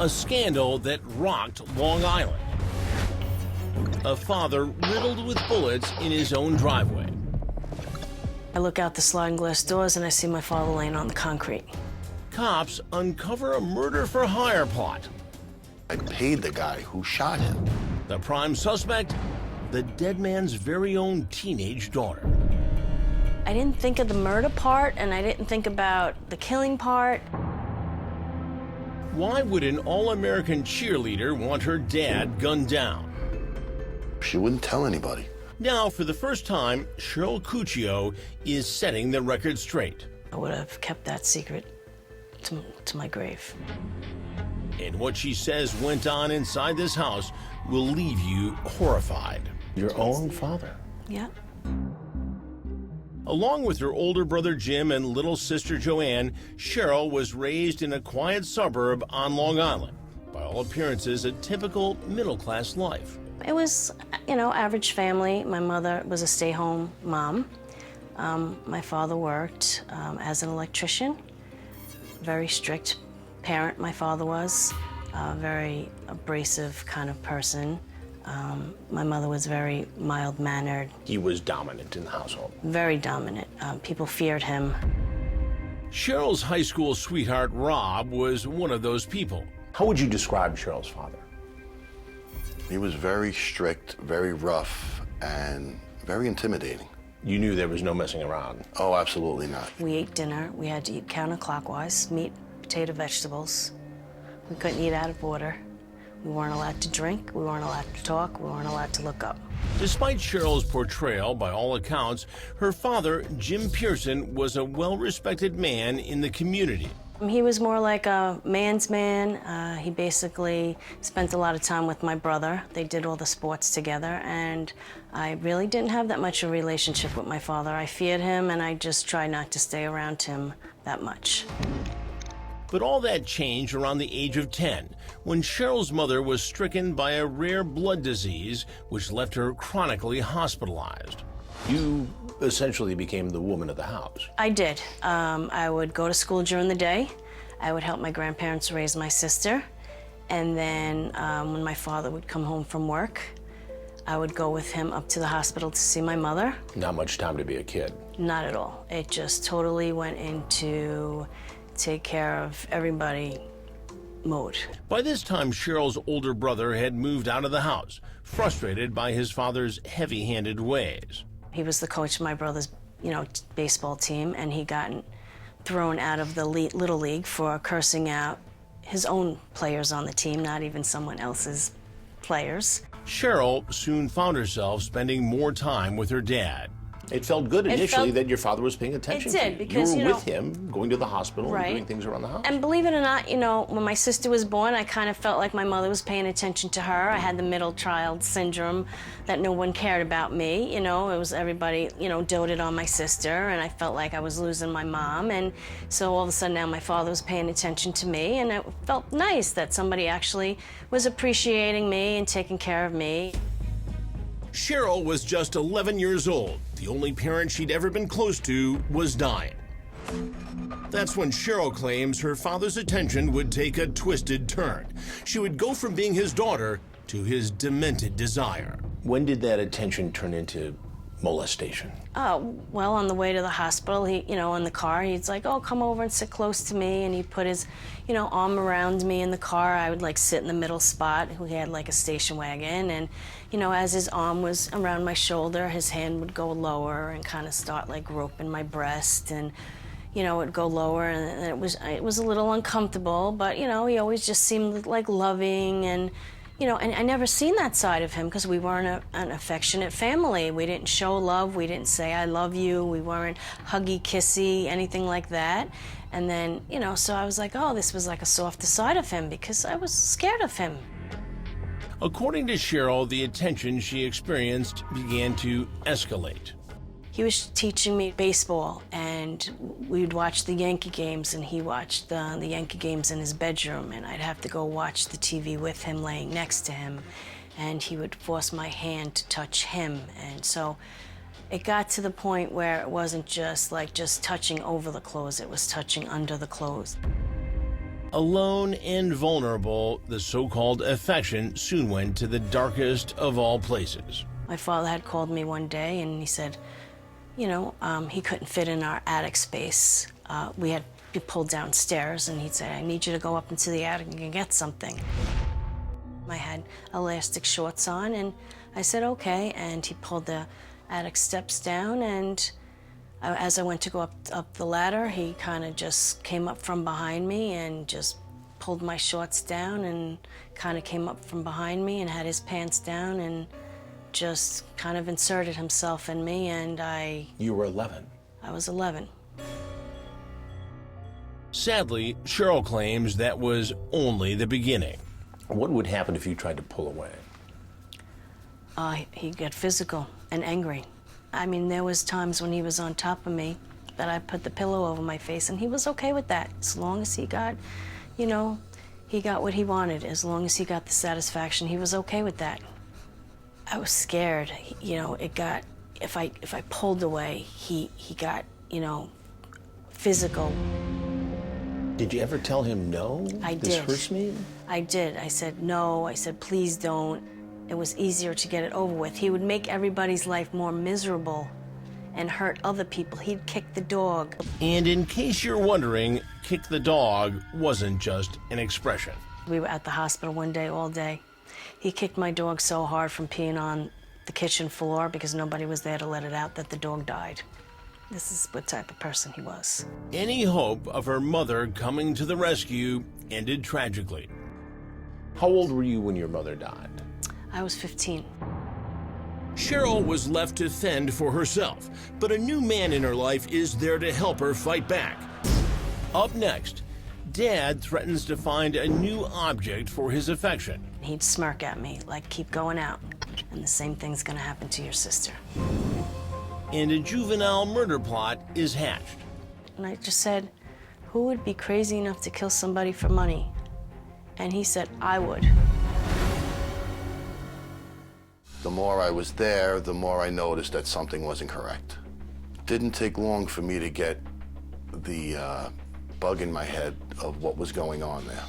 A scandal that rocked Long Island. A father riddled with bullets in his own driveway. I look out the sliding glass doors and I see my father laying on the concrete. Cops uncover a murder-for-hire plot. I paid the guy who shot him. The prime suspect, the dead man's very own teenage daughter. I didn't think of the murder part, and I didn't think about the killing part. Why would an all-American cheerleader want her dad gunned down? She wouldn't tell anybody. Now, for the first time, Cheryl Cuccio is setting the record straight. I would have kept that secret to my grave. And what she says went on inside this house will leave you horrified. Your own father? Yeah. Along with her older brother Jim and little sister Joanne, Cheryl was raised in a quiet suburb on Long Island. By all appearances, a typical middle-class life. It was, average family. My mother was a stay-home mom. My father worked as an electrician. Very strict parent, my father was. A very abrasive kind of person. My mother was very mild-mannered. He was dominant in the household. Very dominant. People feared him. Cheryl's high school sweetheart, Rob, was one of those people. How would you describe Cheryl's father? He was very strict, very rough, and very intimidating. You knew there was no messing around. Oh, absolutely not. We ate dinner. We had to eat counterclockwise, meat, potato, vegetables. We couldn't eat out of order. We weren't allowed to drink, we weren't allowed to talk, we weren't allowed to look up. Despite Cheryl's portrayal, by all accounts, her father, Jim Pierson, was a well-respected man in the community. He was more like a man's man. He basically spent a lot of time with my brother. They did all the sports together, and I really didn't have that much of a relationship with my father. I feared him, and I just tried not to stay around him that much. But all that changed around the age of 10, when Cheryl's mother was stricken by a rare blood disease, which left her chronically hospitalized. You essentially became the woman of the house. I did. I would go to school during the day. I would help my grandparents raise my sister. And then when my father would come home from work, I would go with him up to the hospital to see my mother. Not much time to be a kid. Not at all. It just totally went into take care of everybody mode. By this time, Cheryl's older brother had moved out of the house, frustrated by his father's heavy-handed ways. He was the coach of my brother's, baseball team, and he got thrown out of the Little League for cursing out his own players on the team, not even someone else's players. Cheryl soon found herself spending more time with her dad. It felt good initially that your father was paying attention to you. It did, because, you were with him, going to the hospital right, and doing things around the house. And believe it or not, when my sister was born, I kind of felt like my mother was paying attention to her. I had the middle child syndrome, that no one cared about me. It was everybody, doted on my sister, and I felt like I was losing my mom. And so all of a sudden now my father was paying attention to me, and it felt nice that somebody actually was appreciating me and taking care of me. Cheryl was just 11 years old. The only parent she'd ever been close to was dying. That's when Cheryl claims her father's attention would take a twisted turn. She would go from being his daughter to his demented desire. When did that attention turn into molestation? Well, on the way to the hospital, he, in the car, he's like, oh, come over and sit close to me. And he'd put his, arm around me in the car. I would, sit in the middle spot. He had, a station wagon. And, as his arm was around my shoulder, his hand would go lower and kind of start, groping my breast. And, it would go lower. And it was a little uncomfortable. But, he always just seemed, loving and... and I never seen that side of him because we weren't an affectionate family. We didn't show love. We didn't say, I love you. We weren't huggy, kissy, anything like that. And then, so I was like, oh, this was a softer side of him because I was scared of him. According to Cheryl, the attention she experienced began to escalate. He was teaching me baseball, and we'd watch the Yankee games, and he watched the Yankee games in his bedroom, and I'd have to go watch the TV with him laying next to him, and he would force my hand to touch him. And so it got to the point where it wasn't just touching over the clothes, it was touching under the clothes. Alone and vulnerable, the so-called affection soon went to the darkest of all places. My father had called me one day and he said, you know, he couldn't fit in our attic space. We had to be pulled downstairs, and he'd say, I need you to go up into the attic and get something. I had elastic shorts on, and I said, okay, and he pulled the attic steps down, and as I went to go up the ladder, he kind of just came up from behind me and just pulled my shorts down and kind of came up from behind me and had his pants down and just kind of inserted himself in me, and You were 11. I was 11. Sadly, Cheryl claims that was only the beginning. What would happen if you tried to pull away? He'd get physical and angry. I mean, there was times when he was on top of me that I put the pillow over my face, and he was okay with that, as long as he got, you know, he got what he wanted. As long as he got the satisfaction, he was okay with that. I was scared, you know, if I pulled away, he got, you know, physical. Did you ever tell him no? I This did. hurts me? I did. I said no. I said, please don't. It was easier to get it over with. He would make everybody's life more miserable and hurt other people. He'd kick the dog. And in case you're wondering, kick the dog wasn't just an expression. We were at the hospital one day, all day. He kicked my dog so hard from peeing on the kitchen floor because nobody was there to let it out that the dog died. This is what type of person he was. Any hope of her mother coming to the rescue ended tragically. How old were you when your mother died? I was 15. Cheryl was left to fend for herself, but a new man in her life is there to help her fight back. Up next, Dad threatens to find a new object for his affection. He'd smirk at me, like, keep going out, and the same thing's gonna happen to your sister. And a juvenile murder plot is hatched. And I just said, who would be crazy enough to kill somebody for money? And he said, I would. The more I was there, the more I noticed that something wasn't correct. Didn't take long for me to get the bug in my head of what was going on there.